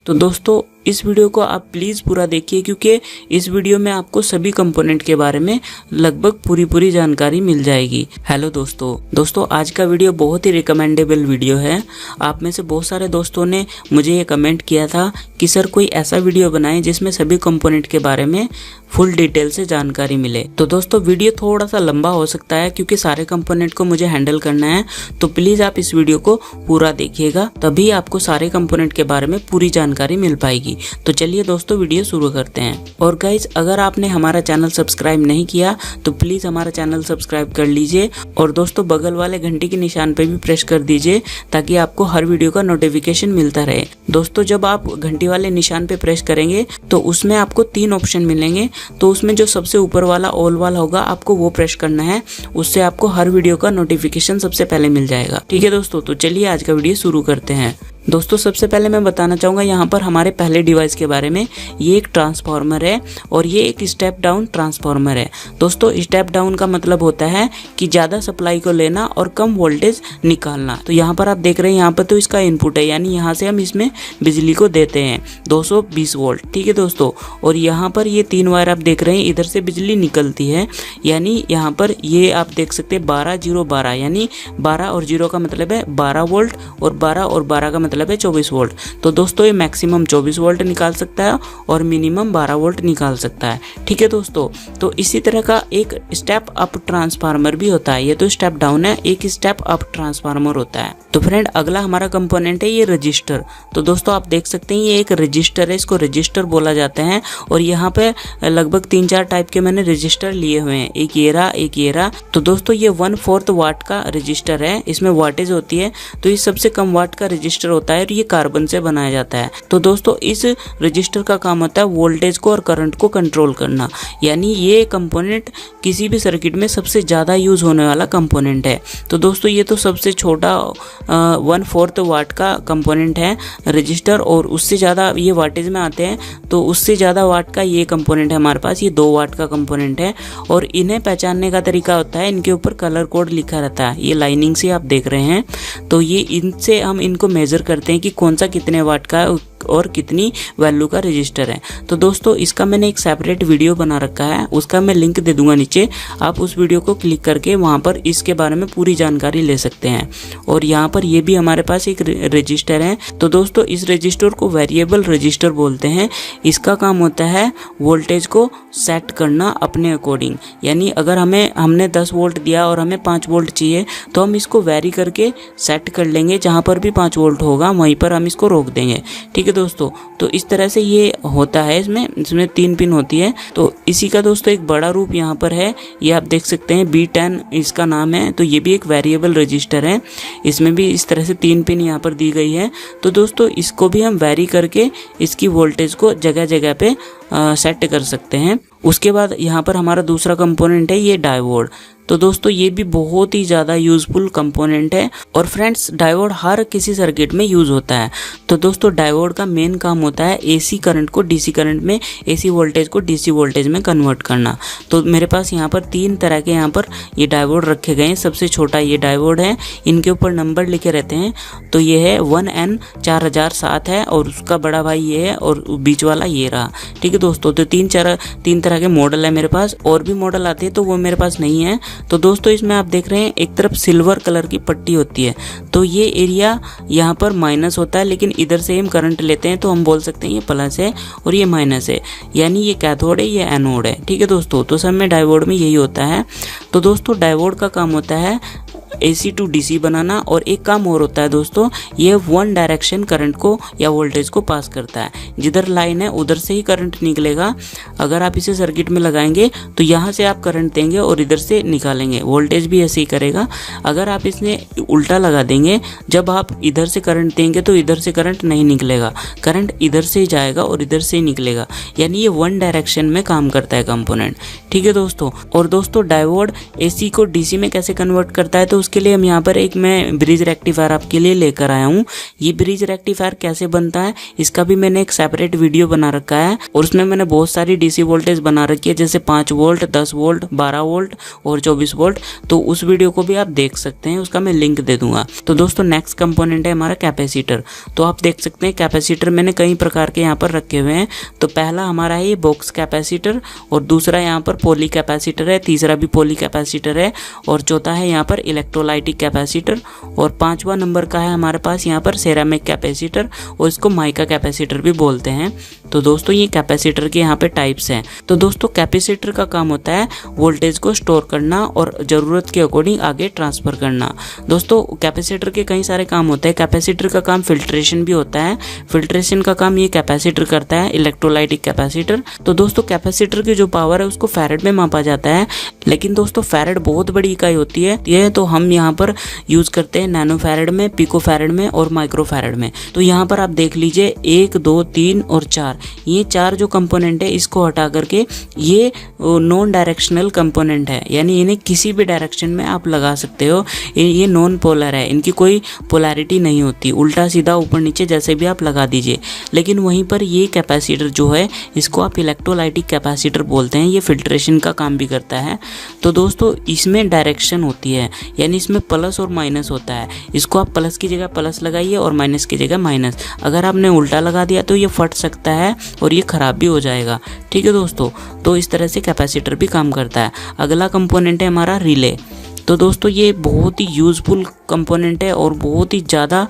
तो दोस्तों इस वीडियो को आप प्लीज़ पूरा देखिए, क्योंकि इस वीडियो में आपको सभी कंपोनेंट के बारे में लगभग पूरी जानकारी मिल जाएगी। हेलो दोस्तों आज का वीडियो बहुत ही रिकमेंडेबल वीडियो है। आप में से बहुत सारे दोस्तों ने मुझे ये कमेंट किया था कि सर कोई ऐसा वीडियो बनाएं जिसमें सभी कंपोनेंट के बारे में फुल डिटेल से जानकारी मिले। तो दोस्तों वीडियो थोड़ा सा लंबा हो सकता है क्योंकि सारे कंपोनेंट को मुझे हैंडल करना है, तो प्लीज़ आप इस वीडियो को पूरा देखिएगा, तभी आपको सारे कंपोनेंट के बारे में पूरी जानकारी मिल पाएगी। तो चलिए दोस्तों वीडियो शुरू करते हैं। और गाइज अगर आपने हमारा चैनल सब्सक्राइब नहीं किया तो प्लीज़ हमारा चैनल सब्सक्राइब कर लीजिए और दोस्तों बगल वाले घंटी के निशान पे भी प्रेस कर दीजिए ताकि आपको हर वीडियो का नोटिफिकेशन मिलता रहे। दोस्तों जब आप घंटी वाले निशान पे प्रेस करेंगे तो उसमें आपको 3 ऑप्शन मिलेंगे, तो उसमें जो सबसे ऊपर वाला ऑल वाला होगा आपको वो प्रेस करना है, उससे आपको हर वीडियो का नोटिफिकेशन सबसे पहले मिल जाएगा। ठीक है दोस्तों, तो चलिए आज का वीडियो शुरू करते हैं। दोस्तों सबसे पहले मैं बताना चाहूँगा यहाँ पर हमारे पहले डिवाइस के बारे में। ये एक ट्रांसफार्मर है और ये एक स्टेप डाउन ट्रांसफार्मर है। दोस्तों स्टेप डाउन का मतलब होता है कि ज़्यादा सप्लाई को लेना और कम वोल्टेज निकालना। तो यहाँ पर आप देख रहे हैं, यहाँ पर तो इसका इनपुट है, यानी यहाँ से हम इसमें बिजली को देते हैं 220 वोल्ट। ठीक है दोस्तों, और यहाँ पर ये 3 वायर आप देख रहे हैं, इधर से बिजली निकलती है, यानी यहाँ पर ये आप देख सकते हैं 12 0 12, यानी 12 और 0 का मतलब है 12 वोल्ट और 12 और 12 का मतलब है 24 वोल्ट। तो दोस्तों ये मैक्सिमम 24 वोल्ट निकाल सकता है और मिनिमम 12 वोल्ट निकाल सकता है। ठीक है दोस्तों, तो इसी तरह का एक स्टेप अप ट्रांसफार्मर भी होता है। ये तो स्टेप डाउन है, एक स्टेप अप ट्रांसफार्मर होता है। तो फ्रेंड अगला हमारा कंपोनेंट है ये रजिस्टर। तो दोस्तों आप देख सकते हैं ये एक रजिस्टर है, इसको रजिस्टर बोला जाता है। और यहाँ पे लगभग 3-4 टाइप के मैंने रजिस्टर लिए हुए हैं, एक ये रहा। तो दोस्तों ये 1/4 वाट का रजिस्टर है, इसमें वाटेज होती है, तो ये सबसे कम वाट का रजिस्टर होता है और ये कार्बन से बनाया जाता है। तो दोस्तों इस रजिस्टर का काम होता है वोल्टेज को और करंट को कंट्रोल करना, यानी ये कंपोनेंट किसी भी सर्किट में सबसे ज़्यादा यूज होने वाला कंपोनेंट है। तो दोस्तों ये तो सबसे छोटा 1/4 वाट का कंपोनेंट है रजिस्टर, और उससे ज़्यादा ये वाटेज में आते हैं, तो उससे ज़्यादा वाट का ये कंपोनेंट है हमारे पास, ये 2 वाट का कंपोनेंट है। और इन्हें पहचानने का तरीका होता है, इनके ऊपर कलर कोड लिखा रहता है, ये लाइनिंग से आप देख रहे हैं। तो ये इनसे हम इनको मेजर करते हैं कि कौन सा कितने वाट का है और कितनी वैल्यू का रजिस्टर है। तो दोस्तों इसका मैंने एक सेपरेट वीडियो बना रखा है, उसका मैं लिंक दे दूंगा नीचे, आप उस वीडियो को क्लिक करके वहां पर इसके बारे में पूरी जानकारी ले सकते हैं। और यहाँ पर ये भी हमारे पास एक रजिस्टर है। तो दोस्तों इस रजिस्टर को वेरिएबल रजिस्टर बोलते हैं। इसका काम होता है वोल्टेज को सेट करना अपने अकॉर्डिंग, यानी अगर हमने 10 वोल्ट दिया और हमें 5 वोल्ट चाहिए तो हम इसको वेरी करके सेट कर लेंगे, जहाँ पर भी 5 वोल्ट होगा वहीं पर हम इसको रोक देंगे। ठीक है दोस्तों, तो इस तरह से ये होता है। इसमें 3 पिन होती है। तो इसी का दोस्तों एक बड़ा रूप यहाँ पर है, ये आप देख सकते हैं B10 इसका नाम है। तो ये भी एक वेरिएबल रजिस्टर है, इसमें भी इस तरह से 3 पिन यहाँ पर दी गई है। तो दोस्तों इसको भी हम वेरी करके इसकी वोल्टेज को जगह जगह पे सेट कर सकते हैं। उसके बाद यहाँ पर हमारा दूसरा कंपोनेंट है ये डायोड। तो दोस्तों ये भी बहुत ही ज़्यादा यूजफुल कंपोनेंट है और फ्रेंड्स डायोड हर किसी सर्किट में यूज होता है। तो दोस्तों डायोड का मेन काम होता है एसी करंट को डीसी करंट में, एसी वोल्टेज को डीसी वोल्टेज में कन्वर्ट करना। तो मेरे पास यहाँ पर 3 तरह के यहाँ पर ये डायोड रखे गए हैं। सबसे छोटा ये डायोड है, इनके ऊपर नंबर लिखे रहते हैं। तो ये है 1N4007 है और उसका बड़ा भाई ये है और बीच वाला ये रहा। ठीक है दोस्तों, तो 3 तरह के मॉडल है मेरे पास, और भी मॉडल आते हैं तो वो मेरे पास नहीं है। तो दोस्तों इसमें आप देख रहे हैं एक तरफ सिल्वर कलर की पट्टी होती है, तो ये एरिया यहाँ पर माइनस होता है, लेकिन इधर से हम करंट लेते हैं तो हम बोल सकते हैं ये प्लस है और ये माइनस है, यानी ये कैथोड है ये एनोड है। ठीक है दोस्तों, तो सब में डायोड में यही होता है। तो दोस्तों डायोड का काम होता है AC टू DC बनाना, और एक काम और होता है दोस्तों, ये 1 डायरेक्शन करंट को या वोल्टेज को पास करता है। जिधर लाइन है उधर से ही करंट निकलेगा। अगर आप इसे सर्किट में लगाएंगे तो यहाँ से आप करंट देंगे और इधर से निकालेंगे, वोल्टेज भी ऐसे ही करेगा। अगर आप इसने उल्टा लगा देंगे, जब आप इधर से करंट देंगे तो इधर से करंट नहीं निकलेगा, करंट इधर से ही जाएगा और इधर से ही निकलेगा, यानी ये 1 डायरेक्शन में काम करता है कंपोनेंट। ठीक है दोस्तों, और दोस्तों डायोड AC को DC में कैसे कन्वर्ट करता है तो उसके लिए हम यहाँ पर एक मैं ब्रिज रेक्टिफायर आपके लिए लेकर आया हूँ। ये ब्रिज रेक्टिफायर कैसे बनता है इसका भी मैंने एक सेपरेट वीडियो बना रखा है और उसमें मैंने बहुत सारी डीसी वोल्टेज बना रखी है, जैसे 5 वोल्ट, 10 वोल्ट, 12 वोल्ट और 24 वोल्ट। तो उस वीडियो को भी आप देख सकते हैं, उसका मैं लिंक दे दूंगा। तो दोस्तों नेक्स्ट कंपोनेंट है हमारा कैपेसिटर। तो आप देख सकते हैं कैपेसिटर मैंने कई प्रकार के यहाँ पर रखे हुए हैं। तो पहला हमारा है ये बॉक्स कैपेसिटर, और दूसरा यहाँ पर पॉली कैपेसिटर है, तीसरा भी पॉली कैपेसिटर है, और चौथा है यहाँ पर इलेक्ट्रोलाइटिक कैपेसिटर, और 5वां नंबर का है हमारे पास यहाँ पर सेरामिक कैपेसिटर, और इसको माइका कैपेसिटर भी बोलते हैं। तो दोस्तों ये कैपेसिटर के यहाँ पे टाइप्स हैं। तो दोस्तों कैपेसिटर का काम होता है वोल्टेज को स्टोर करना और ज़रूरत के अकॉर्डिंग आगे ट्रांसफ़र करना। दोस्तों कैपेसिटर के कई सारे काम होते हैं। कैपेसिटर का काम फिल्ट्रेशन भी होता है, फिल्ट्रेशन का काम ये कैपेसिटर करता है, इलेक्ट्रोलाइटिक कैपेसिटर। तो दोस्तों कैपेसिटर की जो पावर है उसको फैरेड में मापा जाता है, लेकिन दोस्तों फैरेड बहुत बड़ी इकाई होती है। ये तो हम यहाँ पर यूज़ करते हैं नैनो फैरेड में, पिको फैरेड में और माइक्रो फैरेड में। तो यहाँ पर आप देख लीजिए 1, 2, 3 और 4, ये 4 जो कंपोनेंट है इसको हटा करके ये नॉन डायरेक्शनल कंपोनेंट है, यानी इन्हें किसी भी डायरेक्शन में आप लगा सकते हो। ये नॉन पोलर है, इनकी कोई पोलैरिटी नहीं होती, उल्टा सीधा ऊपर नीचे जैसे भी आप लगा दीजिए। लेकिन वहीं पर ये कैपेसिटर जो है इसको आप इलेक्ट्रोलाइटिक कैपेसिटर बोलते हैं, ये फिल्ट्रेशन का काम भी करता है। तो दोस्तों इसमें डायरेक्शन होती है, यानी इसमें प्लस और माइनस होता है। इसको आप प्लस की जगह प्लस लगाइए और माइनस की जगह माइनस। अगर आपने उल्टा लगा दिया तो ये फट सकता है और ये ख़राब भी हो जाएगा। ठीक है दोस्तों, तो इस तरह से कैपेसिटर भी काम करता है। अगला कंपोनेंट है हमारा रिले। तो दोस्तों ये बहुत ही यूज़फुल कंपोनेंट है और बहुत ही ज़्यादा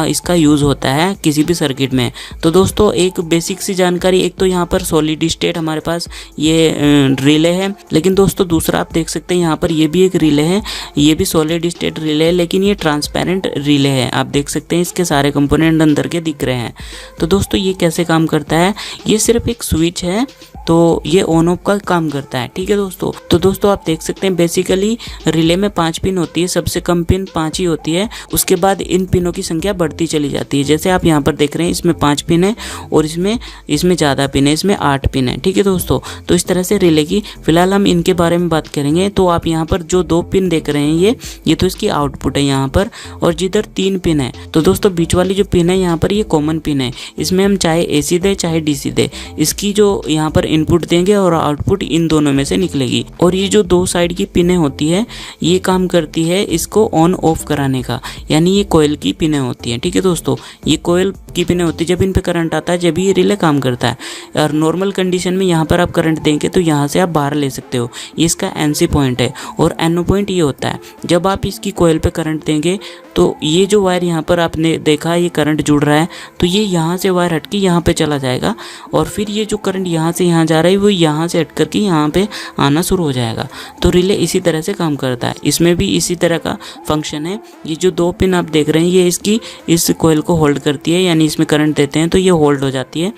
इसका यूज़ होता है किसी भी सर्किट में। तो दोस्तों एक बेसिक सी जानकारी, एक तो यहाँ पर सॉलिड स्टेट हमारे पास ये रिले है, लेकिन दोस्तों दूसरा आप देख सकते हैं यहाँ पर ये भी एक रिले है, ये भी सॉलिड स्टेट रिले है, लेकिन ये ट्रांसपेरेंट रिले है। आप देख सकते हैं इसके सारे कंपोनेंट अंदर के दिख रहे हैं। तो दोस्तों ये कैसे काम करता है, ये सिर्फ एक स्विच है, तो ये ऑन ऑफ का काम करता है। ठीक है दोस्तों, तो दोस्तों आप देख सकते हैं बेसिकली रिले में 5 पिन होती है, सबसे कम पिन 5 ही होती है। उसके बाद इन पिनों की संख्या बढ़ती चली जाती है। जैसे आप यहाँ पर देख रहे हैं इसमें 5 पिन है और इसमें ज़्यादा पिन है, इसमें 8 पिन है। ठीक है दोस्तों, तो इस तरह से रिले की फिलहाल हम इनके बारे में बात करेंगे। तो आप यहाँ पर जो 2 पिन देख रहे हैं ये तो इसकी आउटपुट है यहाँ पर, और जिधर 3 पिन है तो दोस्तों बीच वाली जो पिन है यहाँ पर ये कॉमन पिन है। इसमें हम चाहे AC दे चाहे DC दे, इसकी जो यहाँ पर इनपुट देंगे और आउटपुट इन दोनों में से निकलेगी। और ये जो 2 साइड की पिनें होती है ये काम करती है इसको ऑन ऑफ कराने का, यानी ये कोयल की पिनें होती हैं। ठीक है दोस्तों, ये कोयल की पिनें होती है, जब इन पे करंट आता है जब ये रिले काम करता है। और नॉर्मल कंडीशन में यहाँ पर आप करंट देंगे तो यहाँ से आप बाहर ले सकते हो, ये इसका NC पॉइंट है। और NO पॉइंट ये होता है जब आप इसकी कोयल पे करंट देंगे तो ये जो वायर यहाँ पर आपने देखा ये करंट जुड़ रहा है, तो ये यहाँ से वायर हट के यहाँ पे चला जाएगा, और फिर ये जो करंट यहाँ से यहाँ जा रहा है वो यहाँ से हट करके यहाँ पे आना शुरू हो जाएगा। तो रिले इसी तरह से काम करता है, इसमें भी इसी तरह का फंक्शन है। ये जो 2 पिन आप देख रहे हैं ये इस कोयल को होल्ड करती है, यानी इसमें करंट देते हैं तो ये होल्ड हो जाती है।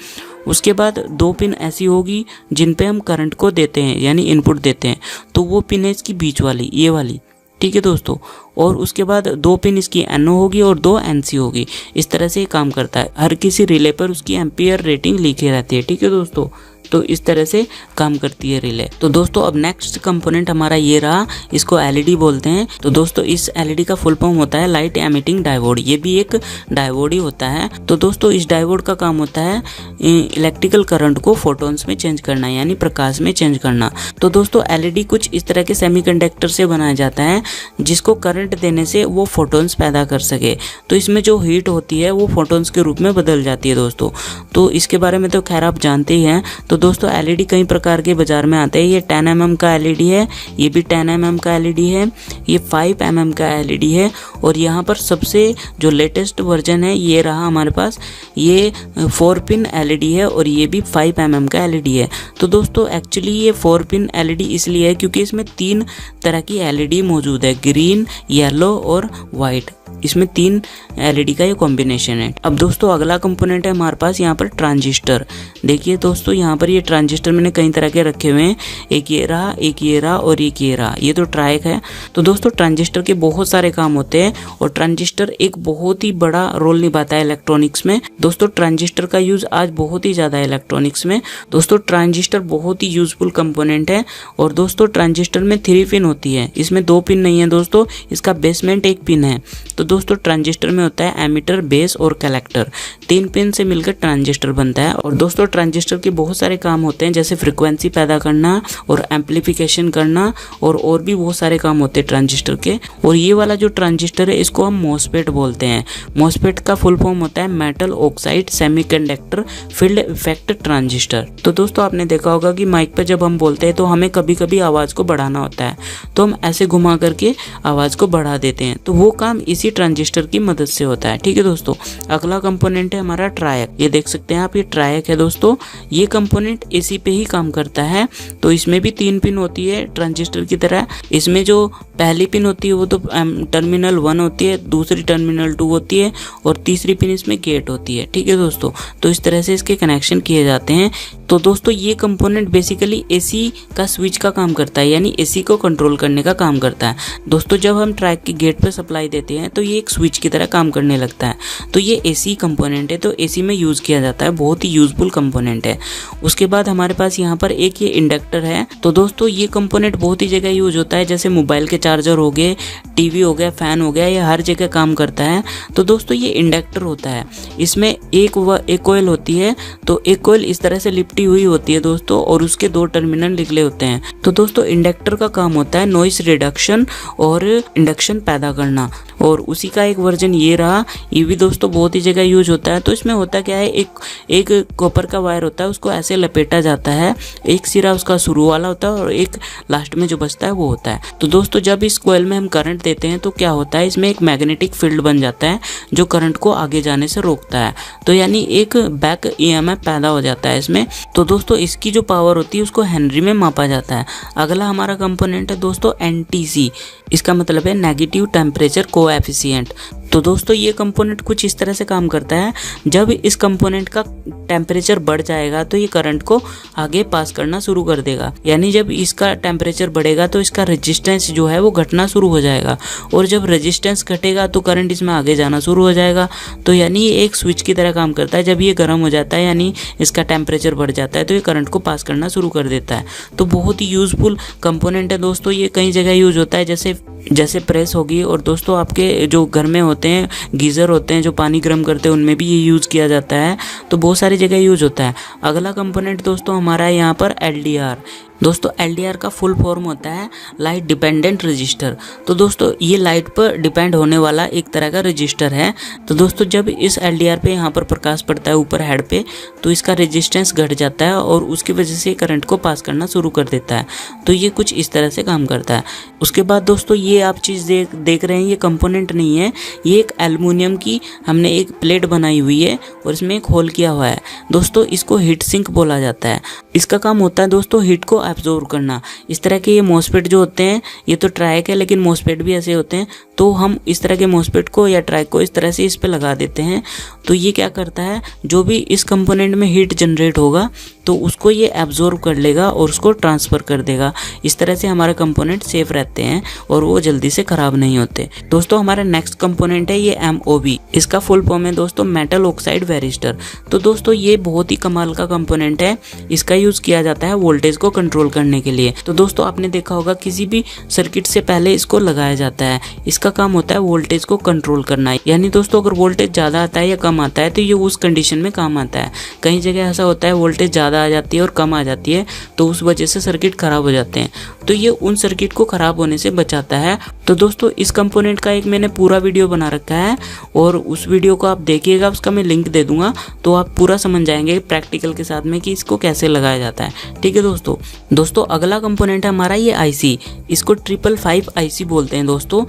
उसके बाद 2 पिन ऐसी होगी जिन पे हम करंट को देते हैं, यानी इनपुट देते हैं, तो वो पिन है इसकी बीच वाली, ये वाली। ठीक है दोस्तों, और उसके बाद 2 पिन इसकी NO होगी और 2 NC होगी। इस तरह से ये काम करता है। हर किसी रिले पर उसकी एम्पियर रेटिंग लिखी रहती है। ठीक है दोस्तों, तो इस तरह से काम करती है रिले। तो दोस्तों अब नेक्स्ट कंपोनेंट हमारा ये रहा, इसको LED बोलते हैं। तो दोस्तों इस LED का फुल फॉर्म होता है लाइट एमिटिंग डायोड, ये भी एक डायोड ही होता है। तो दोस्तों इस डायोड का काम होता है इलेक्ट्रिकल करंट को फोटॉन्स में चेंज करना, यानी प्रकाश में चेंज करना। तो दोस्तों LED कुछ इस तरह के सेमीकंडक्टर से बनाया जाता है जिसको करंट देने से वो फोटॉन्स पैदा कर सके। तो इसमें जो हीट होती है वो फोटॉन्स के रूप में बदल जाती है दोस्तों। तो इसके बारे में तो खैर आप जानते ही हैं। तो दोस्तों LED कई प्रकार के बाजार में आते हैं। ये 10 mm का LED है, ये भी 10 mm का LED है, ये 5 mm का LED है, और यहाँ पर सबसे जो लेटेस्ट वर्जन है ये रहा हमारे पास, ये 4 पिन LED है और ये भी 5 mm का LED है। तो दोस्तों एक्चुअली ये 4 पिन LED इसलिए है क्योंकि इसमें 3 तरह की LED मौजूद है, ग्रीन, येलो और वाइट। इसमें 3 LED का ये कॉम्बिनेशन है। अब दोस्तों अगला कंपोनेंट है हमारे पास यहाँ पर ट्रांजिस्टर। देखिए दोस्तों यहाँ पर ये ट्रांजिस्टर मैंने कई तरह के रखे हुए हैं, एक ये रहा, एक ये रहा और एक ये रहा, ये तो ट्रायक है। तो दोस्तों ट्रांजिस्टर के बहुत सारे काम होते हैं और ट्रांजिस्टर एक बहुत ही बड़ा रोल निभाता है इलेक्ट्रॉनिक्स में। दोस्तों ट्रांजिस्टर का यूज आज बहुत ही ज्यादा है इलेक्ट्रॉनिक्स में। दोस्तों ट्रांजिस्टर बहुत ही यूजफुल कंपोनेंट है। और दोस्तों ट्रांजिस्टर में 3 पिन होती है, इसमें 2 पिन नहीं है दोस्तों, इसका बेसमेंट 1 पिन है। तो दोस्तों ट्रांजिस्टर में होता है एमीटर, बेस और कलेक्टर, 3 पिन से मिलकर ट्रांजिस्टर बनता है। और दोस्तों ट्रांजिस्टर के बहुत सारे काम होते हैं, जैसे फ्रीक्वेंसी पैदा करना और एम्पलीफिकेशन करना और भी बहुत सारे काम होते हैं ट्रांजिस्टर के। और ये वाला जो ट्रांजिस्टर है इसको हम मॉसफेट बोलते हैं। मॉसफेट का फुल फॉर्म होता है metal oxide semiconductor field effect transistor. तो दोस्तों आपने देखा होगा कि माइक पर जब हम बोलते हैं तो हमें कभी कभी आवाज को बढ़ाना होता है, तो हम ऐसे घुमा करके आवाज को बढ़ा देते हैं, तो वो काम इसी ट्रांजिस्टर की मदद से होता है। ठीक है दोस्तों, अगला कंपोनेंट है हमारा ट्रायक। ये देख सकते हैं आप, ये ट्रायक है दोस्तों। ये कंपोनेंट एसी पे ही काम करता है। तो इसमें भी 3 पिन होती है ट्रांजिस्टर की तरह। इसमें जो पहली पिन होती है वो तो टर्मिनल 1 होती है, दूसरी टर्मिनल 2 होती है और तीसरी पिन इसमें गेट होती है। ठीक है दोस्तों, तो इस तरह से इसके कनेक्शन किए जाते हैं। तो दोस्तों ये कंपोनेंट बेसिकली एसी का स्विच का काम करता है, यानी एसी को कंट्रोल करने का काम करता है। दोस्तों जब हम ट्रैक के गेट पर सप्लाई देते हैं तो ये एक स्विच की तरह काम करने लगता है। तो ये एसी कंपोनेंट है, तो एसी में यूज किया जाता है, बहुत ही यूजफुल कंपोनेंट है। उसके बाद हमारे पास यहाँ पर एक ये इंडक्टर है। तो दोस्तों ये कंपोनेंट बहुत ही जगह यूज होता है, जैसे मोबाइल के चार्जर हो गए, टीवी हो गया, फैन हो गया, ये हर जगह काम करता है। तो दोस्तों ये इंडक्टर होता है, इसमें एक कॉइल होती है। तो एक कॉइल इस तरह से लिपटी हुई होती है दोस्तों, और उसके 2 टर्मिनल निकले होते हैं। तो दोस्तों इंडक्टर का काम होता है नॉइस रिडक्शन और इंडक्शन पैदा करना, और उसी का एक वर्जन ये रहा। ये भी दोस्तों बहुत ही जगह यूज होता है। तो इसमें होता क्या है, एक कॉपर का वायर होता है, उसको ऐसे लपेटा जाता है, एक सिरा उसका शुरू वाला होता है और एक लास्ट में जो बचता है वो होता है। तो दोस्तों जब इस कॉइल में हम करंट देते हैं तो क्या होता है, इसमें एक मैग्नेटिक फील्ड बन जाता है जो करंट को आगे जाने से रोकता है। तो यानी एक बैक ईएमएफ पैदा हो जाता है इसमें। तो दोस्तों इसकी जो पावर होती है उसको हेनरी में मापा जाता है। अगला हमारा कंपोनेंट है दोस्तों एनटीसी। इसका मतलब है नेगेटिव टेम्परेचर कोएफिशिएंट। तो दोस्तों ये कंपोनेंट कुछ इस तरह से काम करता है, जब इस कंपोनेंट का टेम्परेचर बढ़ जाएगा तो ये करंट को आगे पास करना शुरू कर देगा। यानी जब इसका टेम्परेचर बढ़ेगा तो इसका रेजिस्टेंस जो है वो घटना शुरू हो जाएगा, और जब रेजिस्टेंस घटेगा तो करंट इसमें आगे जाना शुरू हो जाएगा। तो यानी ये एक स्विच की तरह काम करता है। जब ये गर्म हो जाता है यानी इसका टेम्परेचर बढ़ जाता है तो ये करंट को पास करना शुरू कर देता है। तो बहुत ही यूजफुल कंपोनेंट है दोस्तों, ये कई जगह यूज होता है, जैसे प्रेस होगी, और दोस्तों आपके जो घर में होते हैं गीज़र होते हैं जो पानी गर्म करते हैं, उनमें भी ये यूज़ किया जाता है। तो बहुत सारी जगह यूज होता है। अगला कंपोनेंट दोस्तों हमारा है यहाँ पर एलडीआर। दोस्तों एलडीआर का फुल फॉर्म होता है लाइट डिपेंडेंट रजिस्टर। तो दोस्तों ये लाइट पर डिपेंड होने वाला एक तरह का रजिस्टर है। तो दोस्तों जब इस एलडीआर पे यहाँ पर प्रकाश पड़ता है ऊपर हेड पे, तो इसका रेजिस्टेंस घट जाता है और उसकी वजह से करंट को पास करना शुरू कर देता है। तो ये कुछ इस तरह से काम करता है। उसके बाद दोस्तों ये आप चीज़ देख रहे हैं, ये कंपोनेंट नहीं है, ये एक एल्युमिनियम की हमने एक प्लेट बनाई हुई है और इसमें एक होल किया हुआ है। दोस्तों इसको हीट सिंक बोला जाता है। इसका काम होता है दोस्तों हीट को एब्जॉर्ब करना। इस तरह के ये मॉसफेट जो होते हैं, ये तो ट्रायक है लेकिन मॉसफेट भी ऐसे होते हैं। तो हम इस तरह के मॉसफेट को या ट्रायक को इस तरह से इस पे लगा देते हैं। तो ये क्या करता है, जो भी इस कंपोनेंट में हीट जनरेट होगा तो उसको ये एब्जॉर्ब कर लेगा और उसको ट्रांसफर कर देगा। इस तरह से हमारे कंपोनेंट सेफ रहते हैं और वो जल्दी से खराब नहीं होते। दोस्तों हमारा नेक्स्ट कंपोनेंट है ये MOV। इसका फुल फॉर्म है दोस्तों मेटल ऑक्साइड वेरिस्टर। तो दोस्तों ये बहुत ही कमाल का कंपोनेंट है। इसका यूज किया जाता है वोल्टेज को कंट्रोल करने के लिए। तो दोस्तों आपने देखा होगा किसी भी सर्किट से पहले इसको लगाया जाता है। इसका काम होता है वोल्टेज को कंट्रोल करना। यानी दोस्तों अगर वोल्टेज ज्यादा आता है या कम आता है तो ये उस कंडीशन में काम आता है। कई जगह ऐसा होता है वोल्टेज ज्यादा आ जाती है और कम आ जाती है, तो उस वजह से सर्किट खराब हो जाते हैं। तो ये उन सर्किट को खराब होने से बचाता है। तो दोस्तों इस कंपोनेंट का एक मैंने पूरा वीडियो बना रखा है और उस वीडियो को आप देखिएगा, उसका मैं लिंक दे दूंगा, तो आप पूरा समझ जाएंगे प्रैक्टिकल के साथ में कि इसको कैसे लगाया जाता है। ठीक है दोस्तों अगला कंपोनेंट है हमारा ये आईसी। इसको 555 आईसी बोलते हैं दोस्तों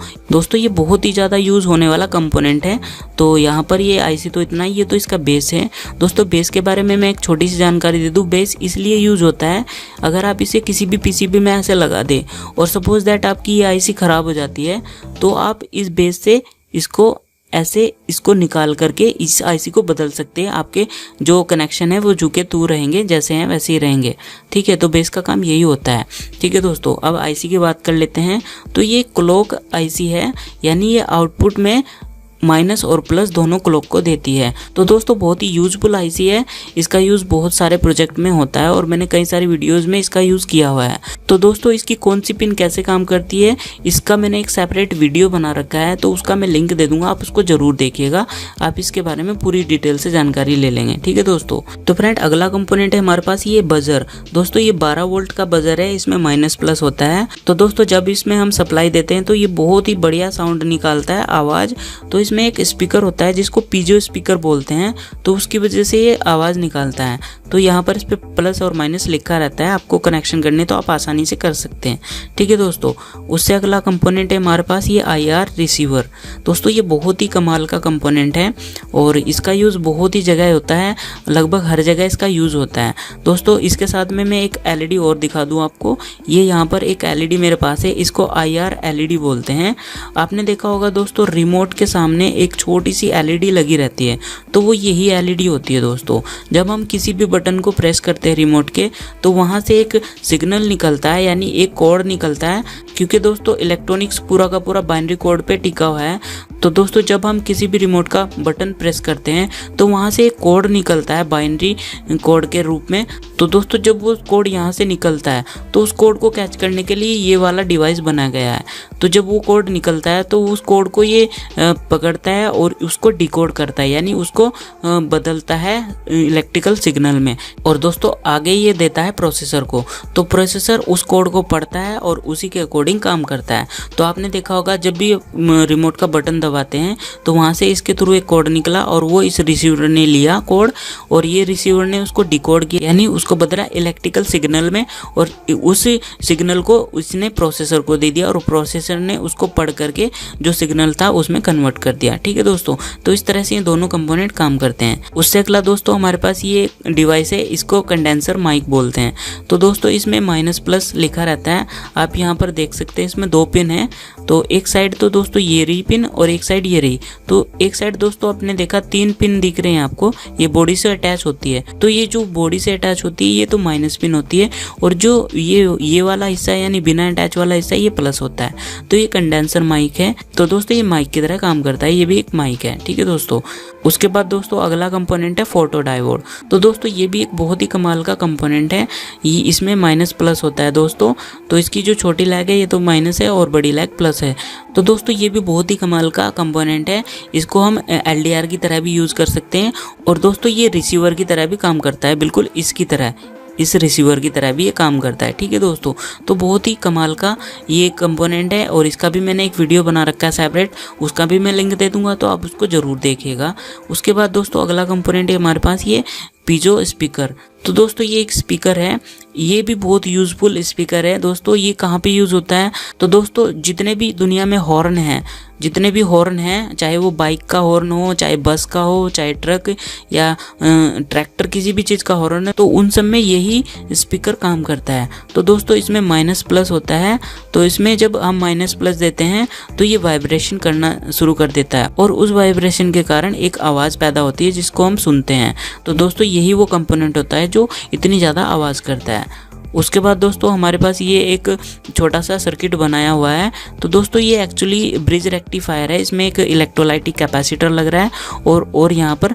ये बहुत ही ज़्यादा यूज होने वाला कंपोनेंट है। तो यहाँ पर ये आईसी तो इतना ही, ये तो इसका बेस है। दोस्तों बेस के बारे में मैं एक छोटी सी जानकारी दे दूँ। बेस इसलिए यूज होता है, अगर आप इसे किसी भी पीसीबी में ऐसे लगा दें और सपोज दैट आपकी ये आईसी खराब हो जाती है, तो आप इस बेस से इसको ऐसे इसको निकाल करके इस आईसी को बदल सकते हैं। आपके जो कनेक्शन है वो झुके तू रहेंगे, जैसे हैं वैसे ही रहेंगे। ठीक है, तो बेस का काम यही होता है। ठीक है दोस्तों, अब आईसी की बात कर लेते हैं। तो ये क्लॉक आईसी है, यानी ये आउटपुट में माइनस और प्लस दोनों क्लॉक को देती है। तो दोस्तों बहुत ही यूजफुल आईसी है, इसका यूज़ बहुत सारे प्रोजेक्ट में होता है और मैंने कई सारी वीडियोस में इसका यूज़ किया हुआ है। तो दोस्तों इसकी कौन सी पिन कैसे काम करती है, इसका मैंने एक सेपरेट वीडियो बना रखा है, तो उसका मैं लिंक दे दूंगा, आप उसको जरूर देखिएगा। आप इसके बारे में पूरी डिटेल से जानकारी ले लेंगे। ठीक है दोस्तों, तो फ्रेंड अगला कंपोनेंट है हमारे पास ये बजर। दोस्तों ये 12 वोल्ट का बजर है, इसमें माइनस प्लस होता है। तो दोस्तों जब इसमें हम सप्लाई देते हैं तो ये बहुत ही बढ़िया साउंड निकालता है, आवाज़। तो इसमें एक स्पीकर होता है जिसको पीजो स्पीकर बोलते हैं, तो उसकी वजह से ये आवाज़ निकालता है। तो यहाँ पर इस पर प्लस और माइनस लिखा रहता है, आपको कनेक्शन करने तो आप आसानी से कर सकते हैं। ठीक है दोस्तों, उससे अगला कंपोनेंट है हमारे पास ये IR रिसीवर। दोस्तों ये बहुत ही कमाल का कंपोनेंट है और इसका यूज़ बहुत ही जगह होता है, लगभग हर जगह इसका यूज़ होता है। दोस्तों इसके साथ में मैं एक LED और दिखा दूँ आपको। ये यहाँ पर एक LED मेरे पास है, इसको IR LED बोलते हैं। आपने देखा होगा दोस्तों रिमोट के सामने एक छोटी सी LED लगी रहती है, तो वो यही LED होती है दोस्तों। जब हम किसी भी बटन को प्रेस करते हैं रिमोट के, तो वहाँ से एक सिग्नल निकलता है, यानी एक कोड निकलता है, क्योंकि दोस्तों इलेक्ट्रॉनिक्स पूरा का पूरा बाइनरी कोड पे टिका हुआ है। तो दोस्तों जब हम किसी भी रिमोट का बटन प्रेस करते हैं तो वहाँ से एक कोड निकलता है बाइनरी कोड के रूप में। तो दोस्तों जब वो कोड यहाँ से निकलता है तो उस कोड को कैच करने के लिए ये वाला डिवाइस बनाया गया है। तो जब वो कोड निकलता है तो उस कोड को ये पकड़ता है और उसको डिकोड करता है, यानी उसको बदलता है इलेक्ट्रिकल सिग्नल में। और दोस्तों आगे ये देता है प्रोसेसर को, तो प्रोसेसर उस कोड को पढ़ता है और उसी के अकॉर्डिंग काम करता है। तो आपने देखा होगा जब भी रिमोट का बटन दबाते हैं तो वहाँ से इसके थ्रू एक कोड निकला और वो इस रिसीवर ने लिया कोड, और ये रिसीवर ने उसको डिकोड किया, यानी उसको बदला इलेक्ट्रिकल सिग्नल में, और उस सिग्नल को उसने प्रोसेसर को दे दिया और प्रोसेसर ने उसको पढ़ करके जो सिग्नल था उसमें कन्वर्ट कर दिया। ठीक है दोस्तों, तो इस तरह से ये दोनों कंपोनेंट काम करते हैं। उससे अगला दोस्तों हमारे पास ये डिवाइस है, इसको कंडेंसर माइक बोलते हैं। तो दोस्तों इसमें माइनस प्लस लिखा रहता है, आप यहाँ पर देख सकते हैं। इसमें 2 पिन है, तो एक साइड तो दोस्तों ये रही पिन और एक साइड ये रही। तो एक साइड दोस्तों आपने देखा 3 पिन दिख रहे हैं आपको, ये बॉडी से अटैच होती है। तो ये जो बॉडी से अटैच होती है ये तो माइनस पिन होती है, और जो ये वाला हिस्सा है यानी बिना अटैच वाला हिस्सा ये प्लस होता है। तो ये कंडेंसर माइक है। तो दोस्तों ये माइक की तरह काम करता है, ये भी एक माइक है। ठीक है दोस्तों, उसके बाद दोस्तों अगला कंपोनेंट है फोटो डायोड। तो दोस्तों ये भी एक बहुत ही कमाल का कंपोनेंट है, ये इसमें माइनस प्लस होता है दोस्तों। तो इसकी जो छोटी लैग है ये तो माइनस है और बड़ी लैग प्लस है। तो दोस्तों ये भी बहुत ही कमाल का कंपोनेंट है, इसको हम LDR की तरह भी यूज़ कर सकते हैं, और दोस्तों ये रिसीवर की तरह भी काम करता है, बिल्कुल इसकी तरह, इस रिसीवर की तरह भी ये काम करता है। ठीक है दोस्तों, तो बहुत ही कमाल का ये कंपोनेंट है, और इसका भी मैंने एक वीडियो बना रखा है सेपरेट, उसका भी मैं लिंक दे दूंगा, तो आप उसको ज़रूर देखिएगा। उसके बाद दोस्तों अगला कंपोनेंट है हमारे पास ये पीजो स्पीकर। तो दोस्तों ये एक स्पीकर है, ये भी बहुत यूज़फुल स्पीकर है दोस्तों। ये कहाँ पे यूज़ होता है, तो दोस्तों जितने भी दुनिया में हॉर्न हैं, जितने भी हॉर्न हैं, चाहे वो बाइक का हॉर्न हो, चाहे बस का हो, चाहे ट्रक या ट्रैक्टर, किसी भी चीज़ का हॉर्न है, तो उन सब में यही स्पीकर काम करता है। तो दोस्तों इसमें माइनस प्लस होता है, तो इसमें जब हम माइनस प्लस देते हैं तो ये वाइब्रेशन करना शुरू कर देता है, और उस वाइब्रेशन के कारण एक आवाज़ पैदा होती है जिसको हम सुनते हैं। तो दोस्तों यही वो कंपोनेंट होता है जो इतनी ज़्यादा आवाज़ करता है। उसके बाद दोस्तों हमारे पास ये एक छोटा सा सर्किट बनाया हुआ है। तो दोस्तों ये एक्चुअली ब्रिज रेक्टिफायर है, इसमें एक इलेक्ट्रोलाइटिक कैपेसिटर लग रहा है और यहाँ पर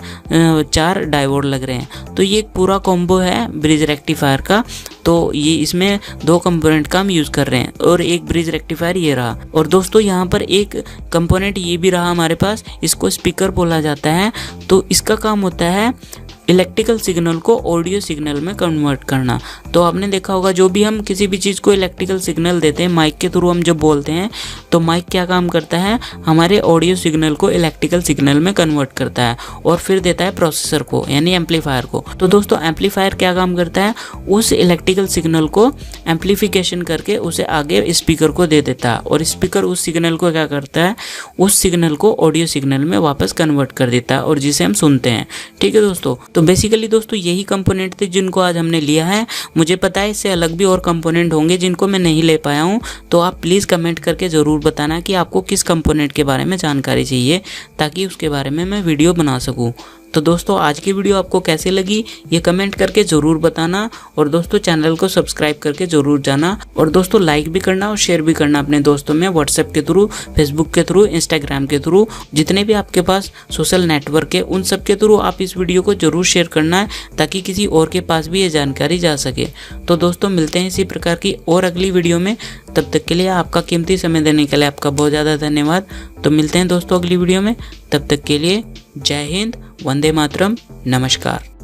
4 डायोड लग रहे हैं। तो ये एक पूरा कॉम्बो है ब्रिज रेक्टिफायर का। तो ये इसमें 2 कंपोनेंट का हम यूज़ कर रहे हैं, और एक ब्रिज रेक्टिफायर ये रहा, और दोस्तों यहाँ पर एक कंपोनेंट ये भी रहा हमारे पास, इसको स्पीकर बोला जाता है। तो इसका काम होता है इलेक्ट्रिकल सिग्नल को ऑडियो सिग्नल में कन्वर्ट करना। तो आपने देखा होगा जो भी हम किसी भी चीज़ को इलेक्ट्रिकल सिग्नल देते हैं, माइक के थ्रू हम जब बोलते हैं, तो माइक क्या काम करता है, हमारे ऑडियो सिग्नल को इलेक्ट्रिकल सिग्नल में कन्वर्ट करता है और फिर देता है प्रोसेसर को, यानी एम्पलीफायर को। तो दोस्तों एम्पलीफायर क्या काम करता है, उस इलेक्ट्रिकल सिग्नल को एम्पलीफिकेशन करके उसे आगे स्पीकर को दे देता है, और स्पीकर उस सिग्नल को क्या करता है, उस सिग्नल को ऑडियो सिग्नल में वापस कन्वर्ट कर देता है, और जिसे हम सुनते हैं। ठीक है दोस्तों, तो बेसिकली दोस्तों यही कंपोनेंट थे जिनको आज हमने लिया है। मुझे पता है इससे अलग भी और कंपोनेंट होंगे जिनको मैं नहीं ले पाया हूँ, तो आप प्लीज़ कमेंट करके ज़रूर बताना कि आपको किस कंपोनेंट के बारे में जानकारी चाहिए, ताकि उसके बारे में मैं वीडियो बना सकूँ। तो दोस्तों आज की वीडियो आपको कैसी लगी ये कमेंट करके ज़रूर बताना, और दोस्तों चैनल को सब्सक्राइब करके ज़रूर जाना, और दोस्तों लाइक भी करना और शेयर भी करना अपने दोस्तों में, व्हाट्सएप के थ्रू, फेसबुक के थ्रू, इंस्टाग्राम के थ्रू, जितने भी आपके पास सोशल नेटवर्क है उन सब के थ्रू आप इस वीडियो को ज़रूर शेयर करना है, ताकि किसी और के पास भी ये जानकारी जा सके। तो दोस्तों मिलते हैं इसी प्रकार की और अगली वीडियो में, तब तक के लिए आपका कीमती समय देने के लिए आपका बहुत ज़्यादा धन्यवाद। तो मिलते हैं दोस्तों अगली वीडियो में, तब तक के लिए जय हिंद, वंदे मातरम, नमस्कार।